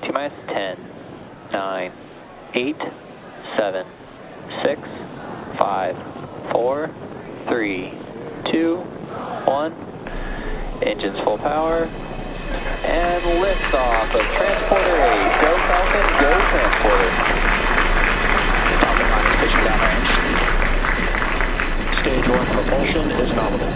T-minus 10, 9, 8, 7, 6, 5, 4, 3, 2, 1. Engines full power. And liftoff of Transporter 8. Go Falcon, go Transporter. Falcon 9 is pitching downrange. Stage 1 propulsion is nominal.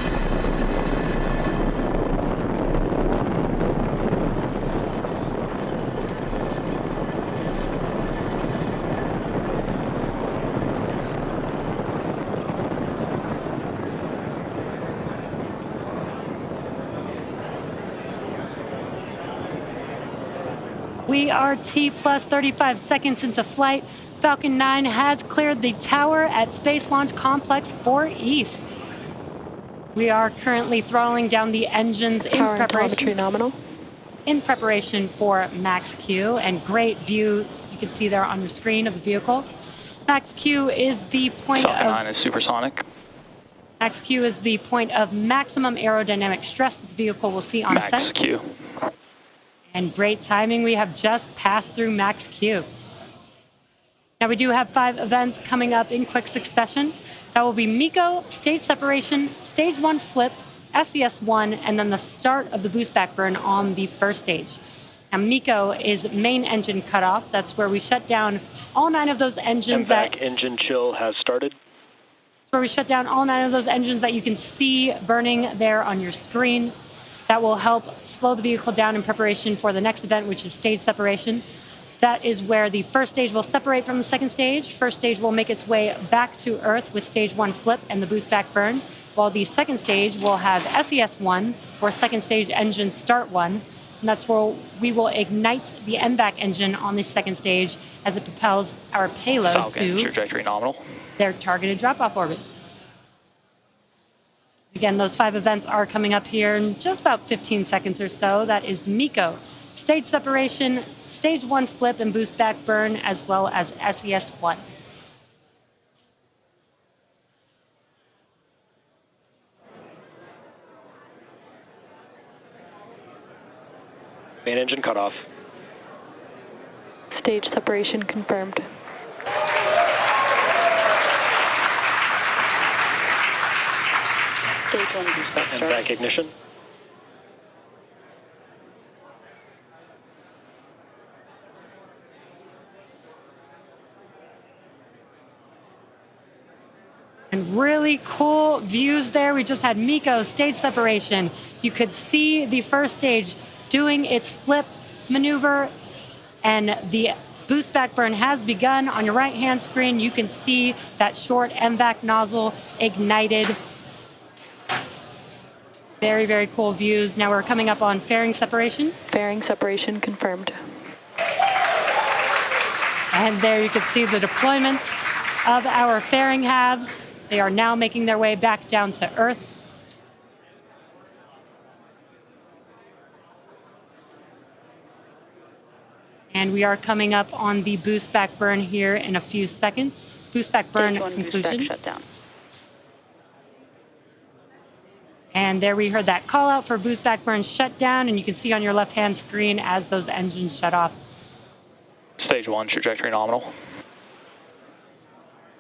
We are T plus 35 seconds into flight. Falcon 9 has cleared the tower at Space Launch Complex 4 East. We are currently throttling down the engines in preparation for Max Q, and great view you can see there on your screen of the vehicle. Max Q is the point Falcon 9 is supersonic. Max Q is the point of maximum aerodynamic stress that the vehicle will see on set. Max Q. And great timing, we have just passed through Max Q. Now we do have 5 events coming up in quick succession. That will be MECO, stage separation, stage 1 flip, SES-1, and then the start of the boost back burn on the first stage. Now MECO is main engine cutoff. That's where we shut down all 9 of those engines. Engine chill has started. That's where we shut down all 9 of those engines that you can see burning there on your screen. That will help slow the vehicle down in preparation for the next event, which is stage separation. That is where the first stage will separate from the second stage. First stage will make its way back to Earth with stage 1 flip and the boost back burn, while the second stage will have SES-1, or second stage engine start 1. And that's where we will ignite the MVAC engine on the second stage as it propels our payload Falcon, to trajectory nominal. Their targeted drop-off orbit. Again, those 5 events are coming up here in just about 15 seconds or so. That is MECO, stage separation, stage 1 flip and boost back burn, as well as SES-1. Main engine cutoff. Stage separation confirmed. Stage 1 boost back And start. back ignition. And really cool views there. We just had MECO stage separation. You could see the first stage doing its flip maneuver, and the boost back burn has begun. On your right-hand screen, you can see that short MVAC nozzle ignited. Very, very cool views. Now we're coming up on fairing separation. Fairing separation confirmed. And there you can see the deployment of our fairing halves. They are now making their way back down to Earth. And we are coming up on the boost back burn here in a few seconds. Boost back burn conclusion. Boost back shutdown. And there we heard that call out for boost back burn shutdown, and you can see on your left-hand screen as those engines shut off. Stage 1, trajectory nominal.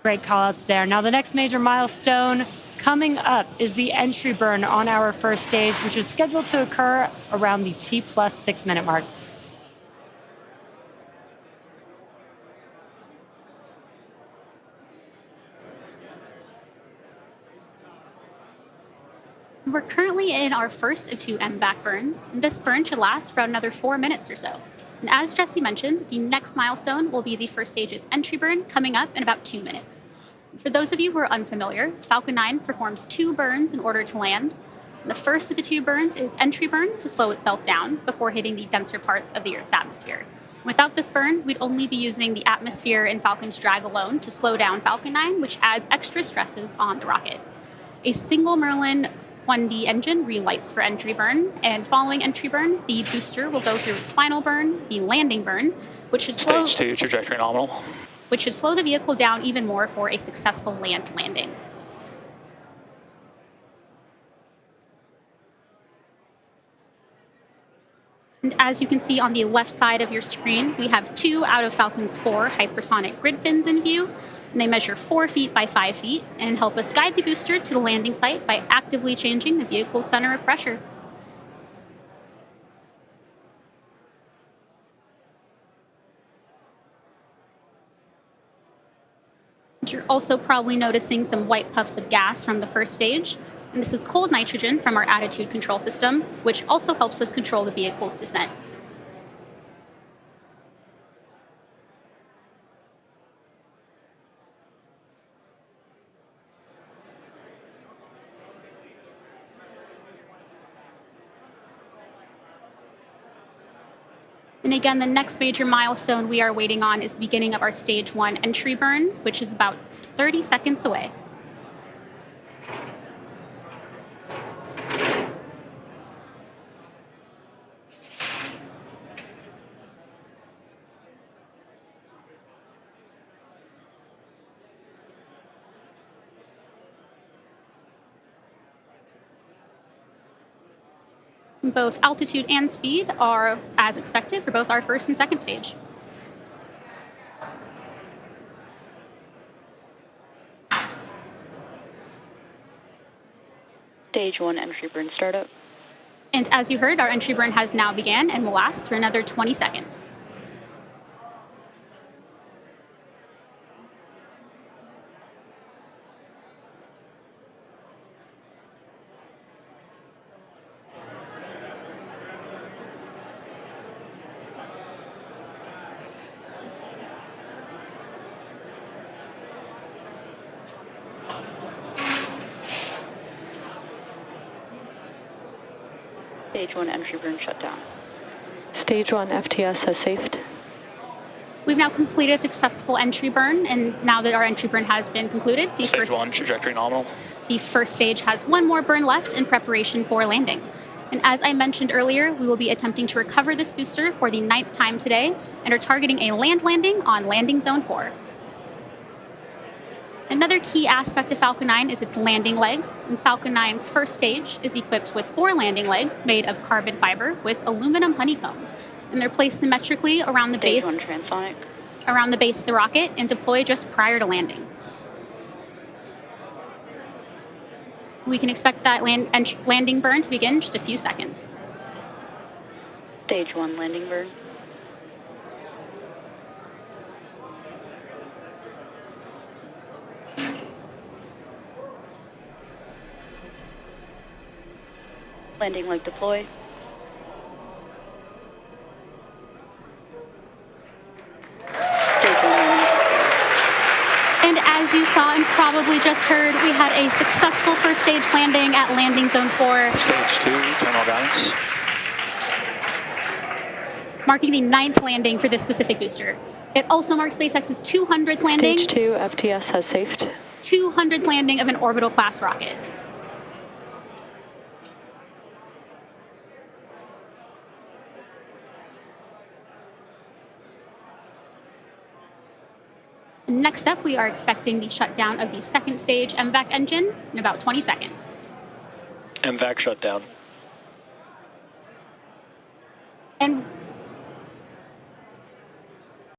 Great call outs there. Now the next major milestone coming up is the entry burn on our first stage, which is scheduled to occur around the T plus 6 minute mark. We're currently in our first of 2 MVAC burns. This burn should last for about another 4 minutes or so. And as Jesse mentioned, the next milestone will be the first stage's entry burn coming up in about 2 minutes. For those of you who are unfamiliar, Falcon 9 performs 2 burns in order to land. And the first of the 2 burns is entry burn to slow itself down before hitting the denser parts of the Earth's atmosphere. Without this burn, we'd only be using the atmosphere and Falcon's drag alone to slow down Falcon 9, which adds extra stresses on the rocket. A single Merlin 1D engine relights for entry burn, and following entry burn, the booster will go through its final burn, the landing burn, which should slow Stage 2, trajectory nominal. Which should slow the vehicle down even more for a successful land landing. And as you can see on the left side of your screen, we have 2 out of Falcon's 4 hypersonic grid fins in view. And they measure 4 feet by 5 feet and help us guide the booster to the landing site by actively changing the vehicle's center of pressure. You're also probably noticing some white puffs of gas from the first stage, and this is cold nitrogen from our attitude control system, which also helps us control the vehicle's descent. And again, the next major milestone we are waiting on is the beginning of our stage 1 entry burn, which is about 30 seconds away. Both altitude and speed are as expected for both our first and second stage. Stage 1 entry burn startup. And as you heard, our entry burn has now begun and will last for another 20 seconds. Stage 1 entry burn shutdown. Stage 1 FTS has safed. We've now completed a successful entry burn, and now that our entry burn has been concluded, Stage 1, trajectory nominal. The first stage has one more burn left in preparation for landing. And as I mentioned earlier, we will be attempting to recover this booster for the 9th time today and are targeting a land landing on landing zone 4. Another key aspect of Falcon 9 is its landing legs, and Falcon 9's first stage is equipped with 4 landing legs made of carbon fiber with aluminum honeycomb, and they're placed symmetrically around the base of the rocket and deploy just prior to landing. We can expect that landing burn to begin in just a few seconds. Stage 1 landing burn. Landing leg deployed. And as you saw and probably just heard, we had a successful first stage landing at landing zone 4. Stage 2, terminal guidance. Marking the 9th landing for this specific booster. It also marks SpaceX's 200th landing. Stage 2 FTS has safed. 200th landing of an orbital class rocket. Next up, we are expecting the shutdown of the second stage MVAC engine in about 20 seconds. MVAC shutdown.